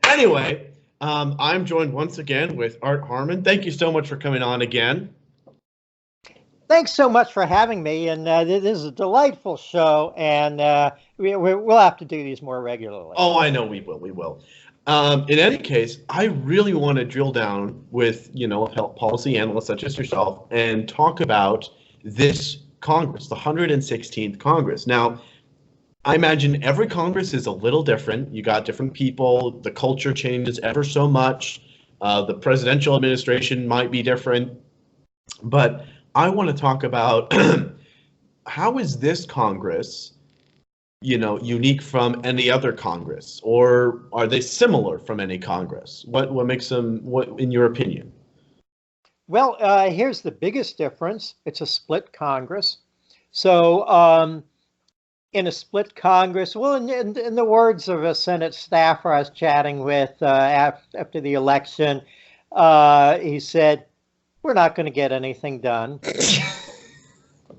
Anyway, I'm joined once again with Art Harman. Thank you so much for coming on again. Thanks so much for having me, and this is a delightful show, and we'll have to do these more regularly. Oh, I know we will. We will. In any case, I really want to drill down with health policy analysts such as yourself and talk about this Congress, the 116th Congress. Now, I imagine every Congress is a little different. You got different people. The culture changes ever so much. The presidential administration might be different, but I want to talk about how is this Congress, unique from any other Congress, or are they similar from any Congress? What makes them, what, in your opinion? Well, here's the biggest difference. It's a split Congress. So in a split Congress, well, in the words of a Senate staffer I was chatting with after the election, he said, we're not going to get anything done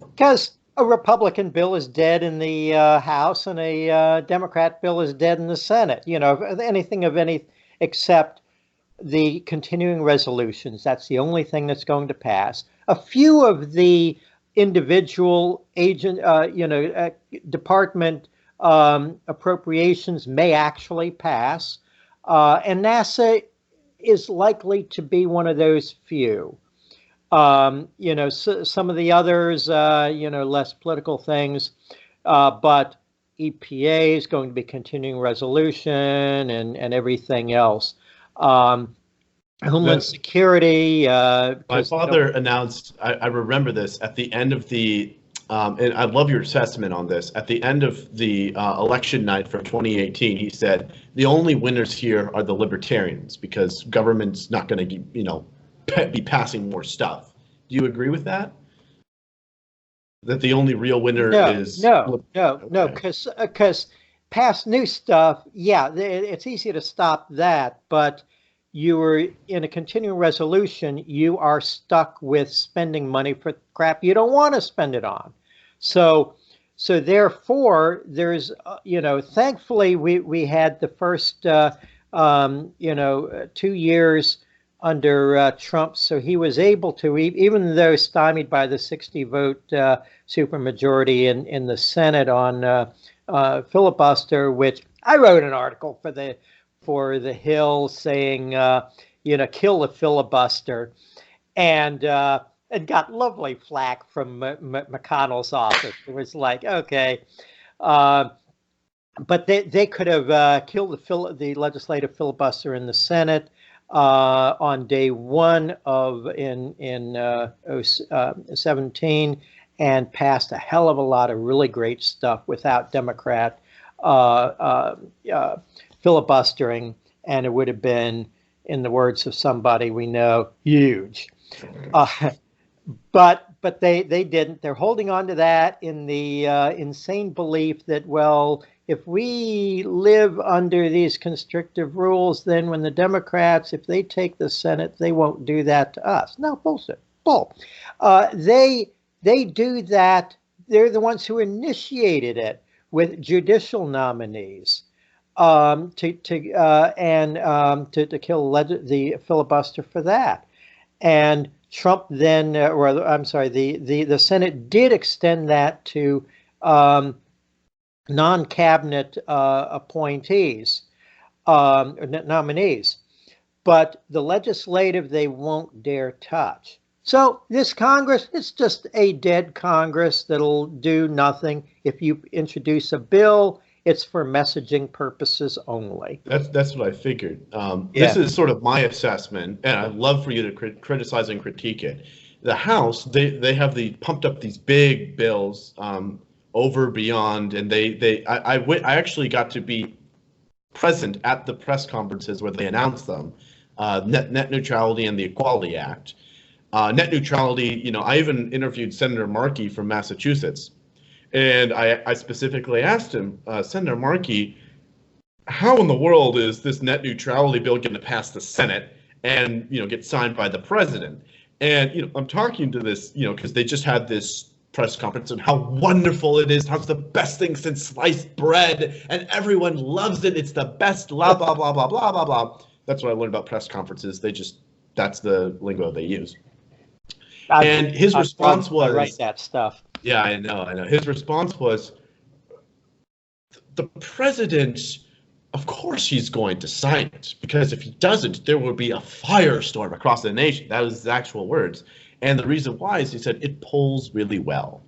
because a Republican bill is dead in the House and a Democrat bill is dead in the Senate. Anything of any except the continuing resolutions. That's the only thing that's going to pass. A few of the individual department appropriations may actually pass, and NASA is likely to be one of those few. Some of the others, less political things, but EPA is going to be continuing resolution and everything else. Homeland Security. My father announced, I remember this, at the end of the, and I love your assessment on this, at the end of the election night for 2018, he said, the only winners here are the libertarians because government's not going to, be passing more stuff. Do you agree with that? That the only real winner is no, because pass new stuff, yeah, it's easy to stop that, but you were in a continuing resolution, you are stuck with spending money for crap you don't want to spend it on. So therefore, there's, thankfully we had the first, 2 years under Trump, so he was able to, even though stymied by the 60-vote supermajority in the Senate on filibuster, which I wrote an article for the Hill saying, kill the filibuster, and got lovely flack from McConnell's office. It was like, okay, but they could have killed the legislative filibuster in the Senate on day one in 17 and passed a hell of a lot of really great stuff without Democrat filibustering, and it would have been, in the words of somebody we know, huge. But they didn't. They're holding on to that in the insane belief that, well, if we live under these constrictive rules, then when the Democrats, if they take the Senate, they won't do that to us. No, bullshit. Bull. They do that. They're the ones who initiated it with judicial nominees to kill the filibuster for that. And Trump then, the Senate did extend that to non-cabinet appointees, nominees, but the legislative they won't dare touch. So this Congress, it's just a dead Congress that'll do nothing. If you introduce a bill, it's for messaging purposes only. That's what I figured. This is sort of my assessment, and I'd love for you to criticize and critique it. The House, they have pumped up these big bills over beyond, and I actually got to be present at the press conferences where they announced them. Net neutrality and the Equality Act. Net neutrality, I even interviewed Senator Markey from Massachusetts. And I specifically asked him, Senator Markey, how in the world is this net neutrality bill going to pass the Senate and, get signed by the president? And, I'm talking to this, because they just had this press conference and how wonderful it is, how it's the best thing since sliced bread, and everyone loves it. It's the best, blah, blah, blah, blah, blah, blah, blah. That's what I learned about press conferences. That's the lingo they use. And his response was, I write that stuff. Yeah, I know. His response was, the president, of course he's going to sign it, because if he doesn't, there will be a firestorm across the nation. That was his actual words. And the reason why is he said it polls really well.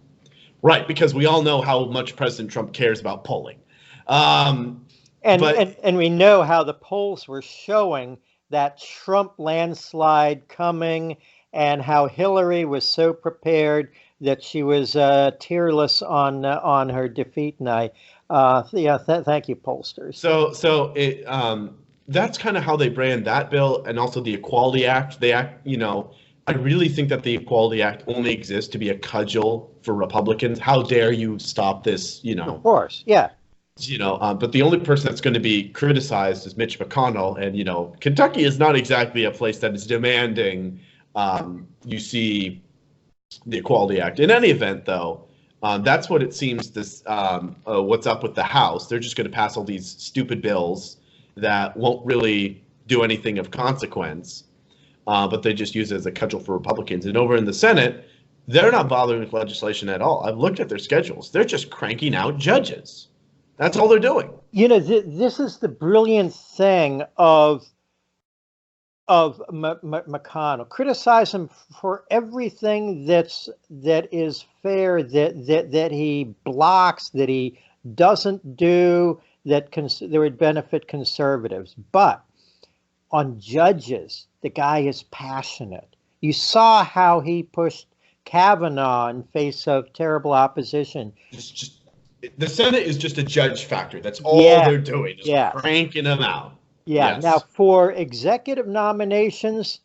Right, because we all know how much President Trump cares about polling. And we know how the polls were showing that Trump landslide coming, and how Hillary was so prepared that she was tearless on her defeat night. Thank you, pollsters. So that's kind of how they brand that bill, and also the Equality Act. I really think that the Equality Act only exists to be a cudgel for Republicans. How dare you stop this? Of course, yeah. But the only person that's going to be criticized is Mitch McConnell, and Kentucky is not exactly a place that is demanding you see the Equality Act. In any event, though, that's what it seems what's up with the House. They're just going to pass all these stupid bills that won't really do anything of consequence, but they just use it as a cudgel for Republicans. And over in the Senate, they're not bothering with legislation at all. I've looked at their schedules. They're just cranking out judges. That's all they're doing. This is the brilliant thing of McConnell. Criticize him for everything that is fair, that he blocks, that he doesn't do, that would benefit conservatives. But on judges, the guy is passionate. You saw how he pushed Kavanaugh in face of terrible opposition. The Senate is just a judge factory. That's all they're doing, just cranking them out. Yeah. Yes. Now, for executive nominations,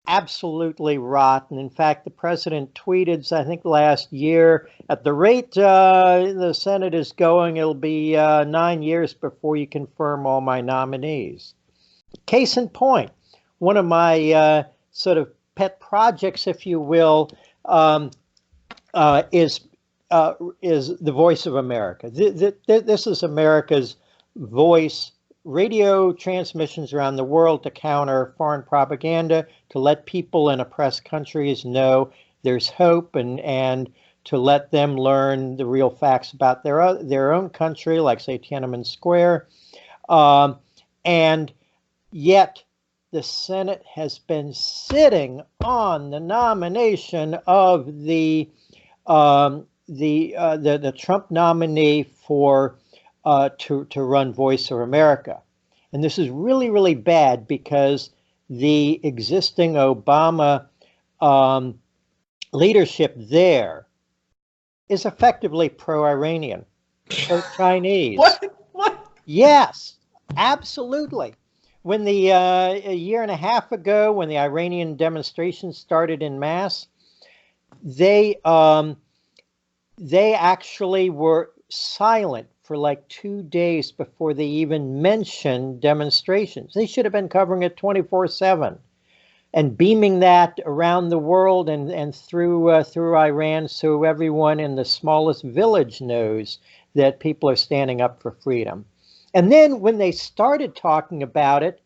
absolutely rotten. In fact, the president tweeted, I think last year, at the rate the Senate is going, it'll be 9 years before you confirm all my nominees. Case in point, one of my sort of pet projects, if you will, is the Voice of America. This is America's voice. Radio transmissions around the world to counter foreign propaganda, to let people in oppressed countries know there's hope, and to let them learn the real facts about their own country, like, say, Tiananmen Square. And yet the Senate has been sitting on the nomination of the Trump nominee for to run Voice of America. And this is really, really bad, because the existing Obama leadership there is effectively pro-Iranian, pro-Chinese. What? Yes, absolutely. When a year and a half ago, when the Iranian demonstrations started en masse, they actually were silent for like 2 days before they even mentioned demonstrations. They should have been covering it 24/7 and beaming that around the world and through Iran, so everyone in the smallest village knows that people are standing up for freedom. And then when they started talking about it,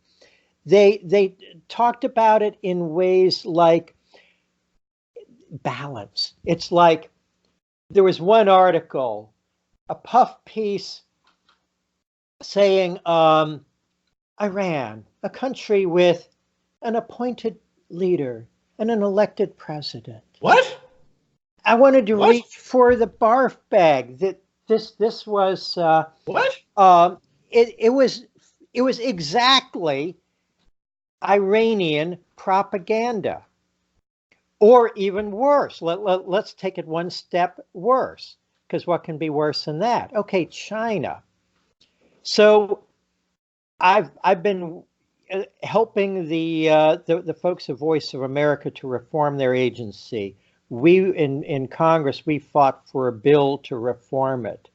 they talked about it in ways like balance. It's like, there was one article, a puff piece, saying Iran, a country with an appointed leader and an elected president. What? I wanted to reach for the barf bag. That this was what? It was exactly Iranian propaganda. Or even worse, let's take it one step worse, because what can be worse than that? Okay, China. So I've been helping the folks of Voice of America to reform their agency. We in Congress, we fought for a bill to reform it,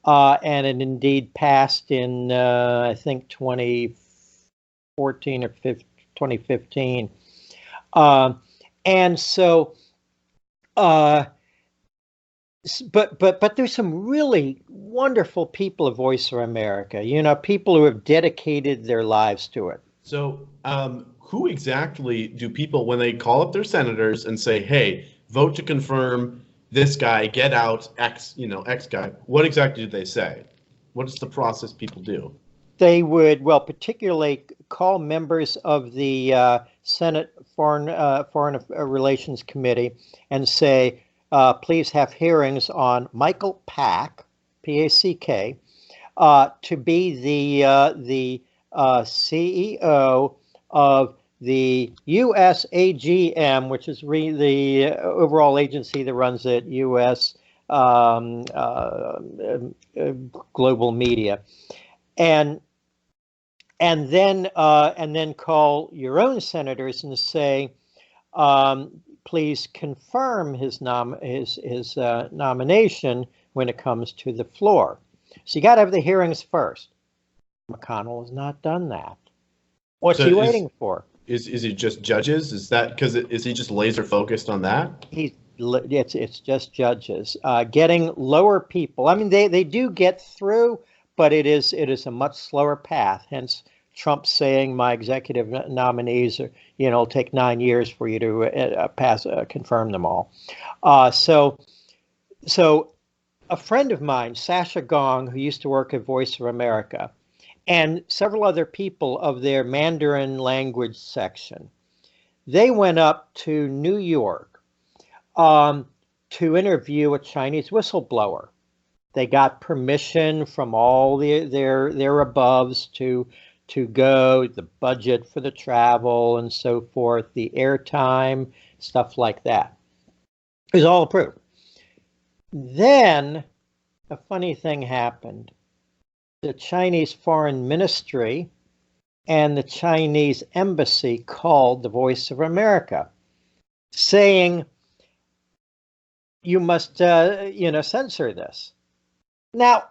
and it indeed passed in I think 2014 or 2015. And so But there's some really wonderful people at Voice of America, people who have dedicated their lives to it. So, who exactly do people, when they call up their senators and say, "Hey, vote to confirm this guy, get out X, X guy"? What exactly do they say? What is the process people do? They would, well, particularly call members of the Senate Foreign Relations Committee and say, please have hearings on Michael Pack, P-A-C-K, to be the CEO of the USAGM, which is the overall agency that runs it, U.S. Global Media, and then call your own senators and say, please confirm his nomination when it comes to the floor. So you got to have the hearings first. McConnell has not done that. What's he waiting for? Is he just judges? Is that because is he just laser focused on that? It's just judges getting lower people. I mean, they do get through, but it is a much slower path. Hence, Trump saying my executive nominees are, it'll take 9 years for you to confirm them all. So a friend of mine, Sasha Gong, who used to work at Voice of America, and several other people of their Mandarin language section, they went up to New York to interview a Chinese whistleblower. They got permission from all their aboves to go, the budget for the travel and so forth, the airtime, stuff like that. It was all approved. Then a funny thing happened. The Chinese Foreign Ministry and the Chinese Embassy called the Voice of America, saying, you must, censor this. Now,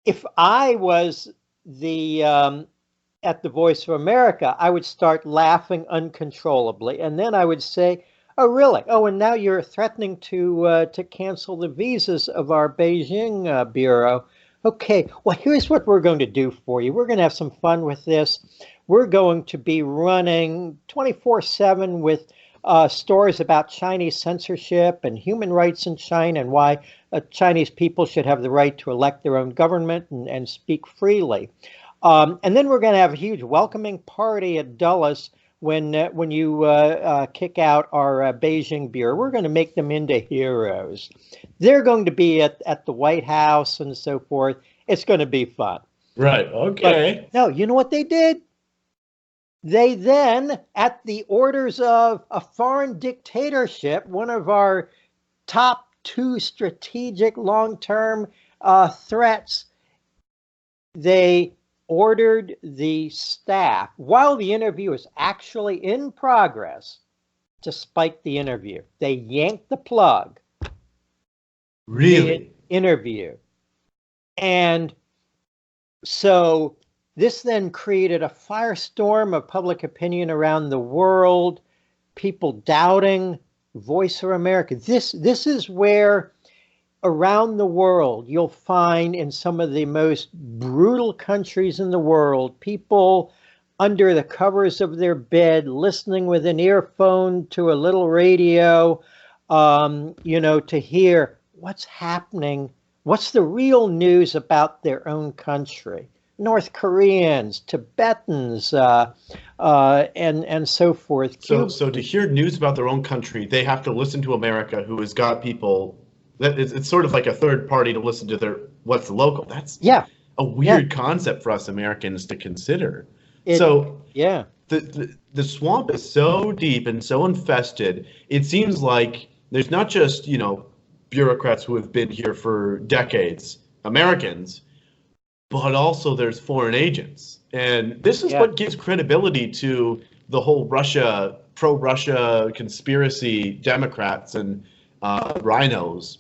if I was at the Voice of America, I would start laughing uncontrollably, and then I would say, "Oh, really? Oh, and now you're threatening to cancel the visas of our Beijing bureau? Okay, well, here's what we're going to do for you. We're going to have some fun with this. We're going to be running 24/7 with stories about Chinese censorship and human rights in China and why Chinese people should have the right to elect their own government and speak freely. And then we're going to have a huge welcoming party at Dulles when you kick out our Beijing bureau. We're going to make them into heroes. They're going to be at the White House and so forth. It's going to be fun." Right. Okay. But, no, you know what they did? They then, at the orders of a foreign dictatorship, one of our top 2 strategic long-term threats, they ordered the staff, while the interview is actually in progress, to spike the interview. They yanked the plug. Really? Interview. And so this then created a firestorm of public opinion around the world, people doubting Voice of America. This is where around the world you'll find, in some of the most brutal countries in the world, people under the covers of their bed listening with an earphone to a little radio, to hear what's happening, what's the real news about their own country. North Koreans, Tibetans, and so forth. So to hear news about their own country, they have to listen to America, who has got people. It's sort of like a third party to listen to what's local. That's a weird concept for us Americans to consider. The swamp is so deep and so infested. It seems like there's not just bureaucrats who have been here for decades, Americans, but also there's foreign agents. And this is what gives credibility to the whole pro-Russia conspiracy Democrats and rhinos,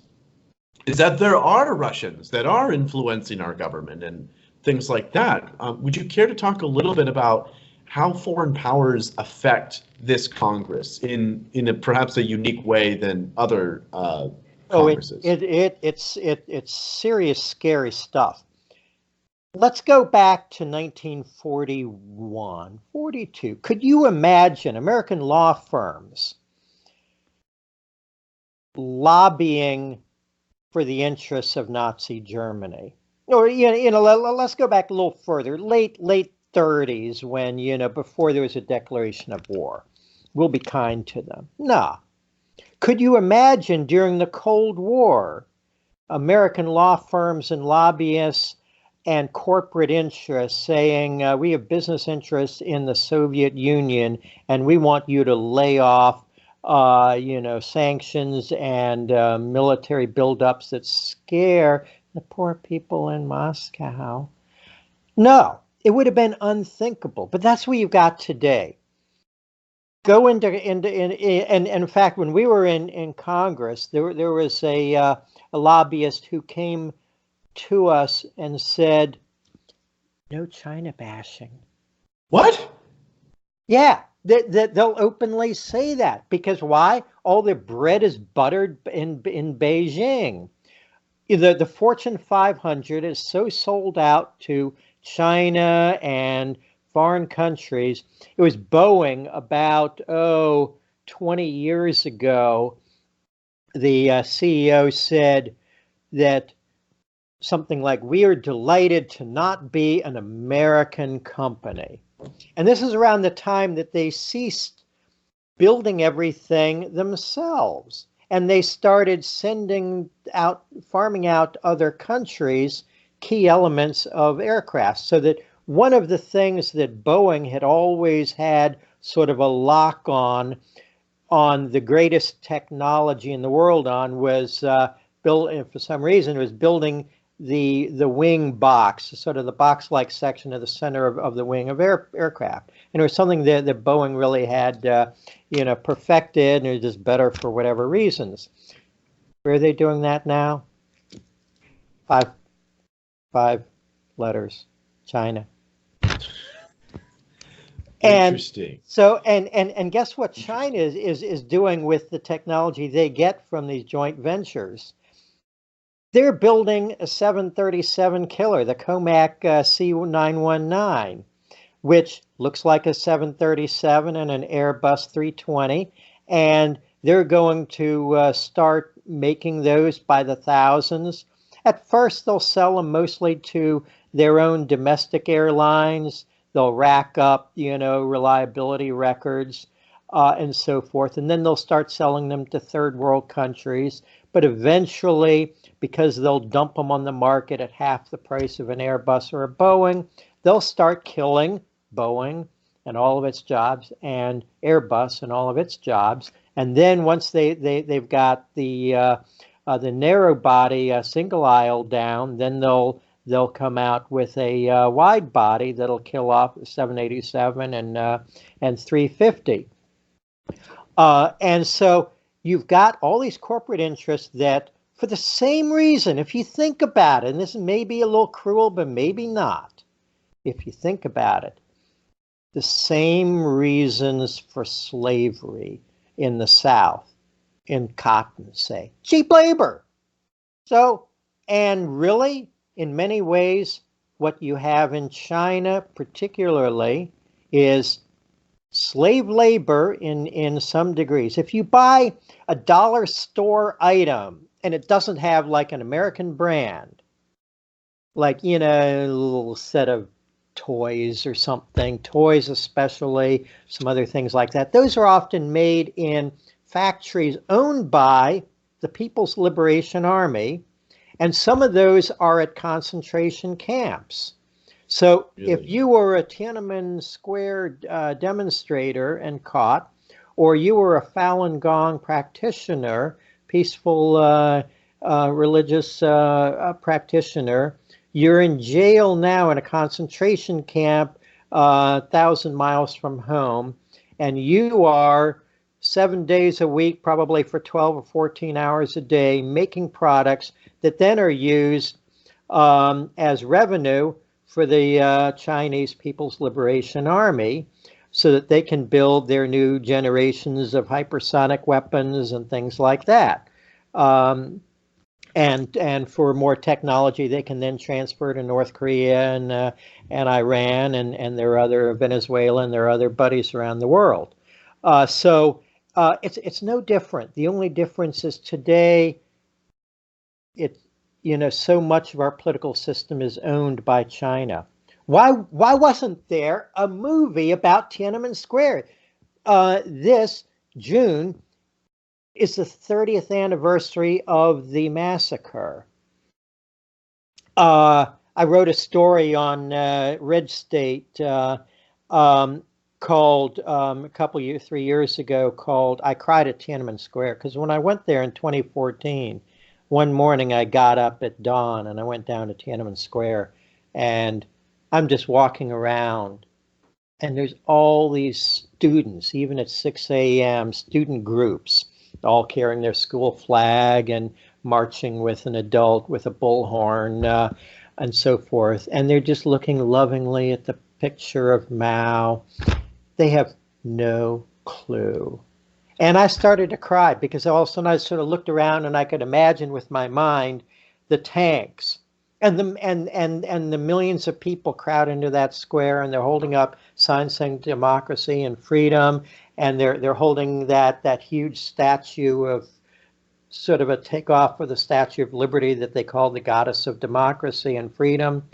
is that there are Russians that are influencing our government and things like that. Would you care to talk a little bit about how foreign powers affect this Congress in perhaps a unique way than other Oh, congresses. it's serious, scary stuff. Let's go back to 1941, 42. Could you imagine American law firms lobbying for the interests of Nazi Germany? Or, let's go back a little further, late 30s, when, before there was a declaration of war. We'll be kind to them. Nah. Could you imagine during the Cold War, American law firms and lobbyists and corporate interests saying, we have business interests in the Soviet Union and we want you to lay off, sanctions and military buildups that scare the poor people in Moscow? No, it would have been unthinkable, but that's what you've got today. Go into and in fact, when we were in Congress, there was a lobbyist who came to us and said, "No China bashing." What? Yeah, they'll openly say that because why? All their bread is buttered in Beijing. The Fortune 500 is so sold out to China and foreign countries. It was Boeing about 20 years ago. The CEO said that something like, "We are delighted to not be an American company." And this is around the time that they ceased building everything themselves. And they started farming out other countries key elements of aircraft. So that one of the things that Boeing had always had sort of a lock on the greatest technology in the world was for some reason, it was building the wing box, sort of the box-like section of the center of the wing of aircraft. And it was something that Boeing really had, perfected, and it was just better for whatever reasons. Where are they doing that now? Five letters, China. Interesting. So, and guess what China is doing with the technology they get from these joint ventures? They're building a 737 killer, the Comac C919, which looks like a 737 and an Airbus 320, and they're going to start making those by the thousands. At first, they'll sell them mostly to their own domestic airlines. They'll rack up, reliability records and so forth, and then they'll start selling them to third world countries. But eventually, because they'll dump them on the market at half the price of an Airbus or a Boeing, they'll start killing Boeing and all of its jobs and Airbus and all of its jobs. And then once they've got the narrow body single aisle down, then they'll come out with a wide body that'll kill off the 787 and 350. And so you've got all these corporate interests that, for the same reason, if you think about it, and this may be a little cruel, but maybe not, if you think about it, the same reasons for slavery in the South, in cotton, say, cheap labor. So, and really, in many ways, what you have in China particularly is slave labor in some degrees. If you buy a dollar store item and it doesn't have like an American brand, like, a little set of toys or something, toys especially, some other things like that, those are often made in factories owned by the People's Liberation Army, and some of those are at concentration camps. So really? If you were a Tiananmen Square demonstrator and caught, or you were a Falun Gong practitioner, peaceful religious practitioner, you're in jail now in a concentration camp 1,000 miles from home, and you are 7 days a week, probably for 12 or 14 hours a day, making products that then are used as revenue for the Chinese People's Liberation Army, so that they can build their new generations of hypersonic weapons and things like that. And for more technology, they can then transfer to North Korea and Iran and their other Venezuela and their other buddies around the world. So it's no different. The only difference is today, so much of our political system is owned by China. Why wasn't there a movie about Tiananmen Square? This June is the 30th anniversary of the massacre. I wrote a story on Red State called a couple years, 3 years ago, called "I Cried at Tiananmen Square," because when I went there in 2014, one morning I got up at dawn and I went down to Tiananmen Square, and I'm just walking around, and there's all these students, even at 6 a.m., student groups, all carrying their school flag and marching with an adult with a bullhorn and so forth. And they're just looking lovingly at the picture of Mao. They have no clue. And I started to cry because all of a sudden I sort of looked around and I could imagine with my mind the tanks and the millions of people crowd into that square, and they're holding up signs saying democracy and freedom, and they're holding that huge statue of sort of a takeoff for the Statue of Liberty that they call the goddess of democracy and freedom.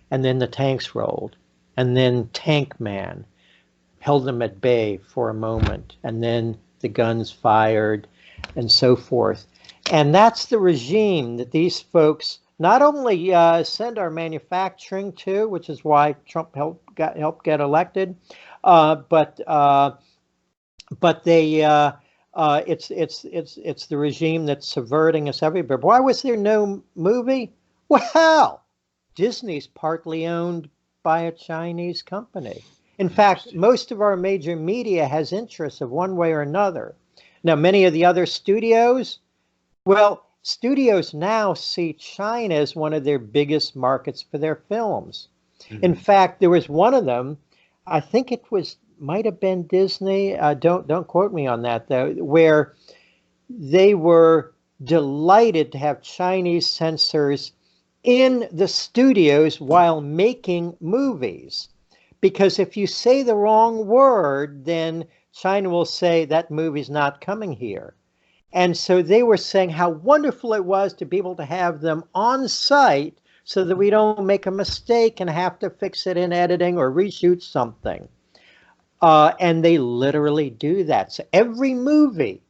And then the tanks rolled, and then Tank Man held them at bay for a moment, and then the guns fired and so forth. And that's the regime that these folks not only send our manufacturing to, which is why Trump helped get elected, but they it's the regime that's subverting us everywhere. Why was there no movie? Well, Disney's partly owned by a Chinese company. In fact, most of our major media has interests of one way or another. Now, many of the other studios, well, studios now see China as one of their biggest markets for their films. Mm-hmm. In fact, there was one of them, I think it might have been Disney, don't quote me on that though, where they were delighted to have Chinese censors in the studios while making movies. Because if you say the wrong word, then China will say that movie's not coming here. And so they were saying how wonderful it was to be able to have them on site so that we don't make a mistake and have to fix it in editing or reshoot something. And they literally do that. So every movie,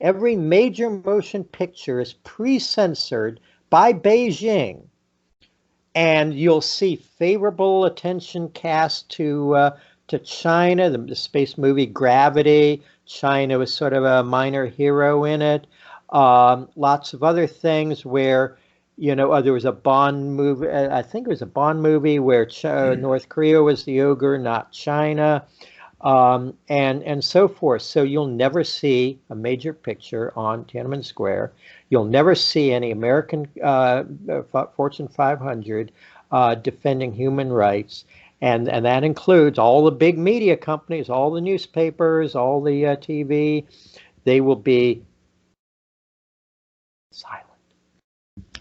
every major motion picture is pre-censored by Beijing. And you'll see favorable attention cast to China, the space movie Gravity. China was sort of a minor hero in it. Lots of other things where, there was a Bond movie. I think it was a Bond movie where North Korea was the ogre, not China, and so forth. So you'll never see a major picture on Tiananmen Square. You'll never see any American Fortune 500 defending human rights. And that includes all the big media companies, all the newspapers, all the TV. They will be silent.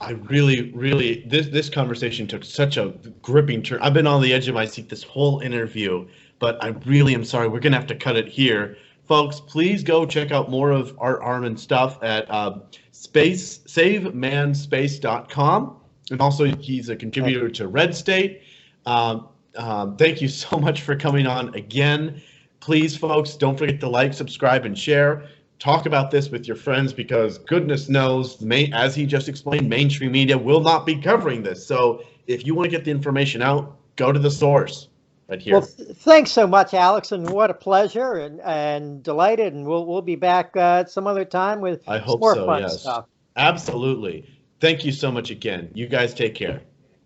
I really, this conversation took such a gripping turn. I've been on the edge of my seat this whole interview, but I really am sorry. We're going to have to cut it here. Folks, please go check out more of Art Harman stuff at SaveManSpace.com. And also, he's a contributor to Red State. Thank you so much for coming on again. Please, folks, don't forget to like, subscribe, and share. Talk about this with your friends because goodness knows, as he just explained, mainstream media will not be covering this. So if you want to get the information out, go to the source right here. Well, thanks so much, Alex, and what a pleasure and delighted. And we'll be back some other time with more fun stuff. Absolutely. Thank you so much again. You guys take care.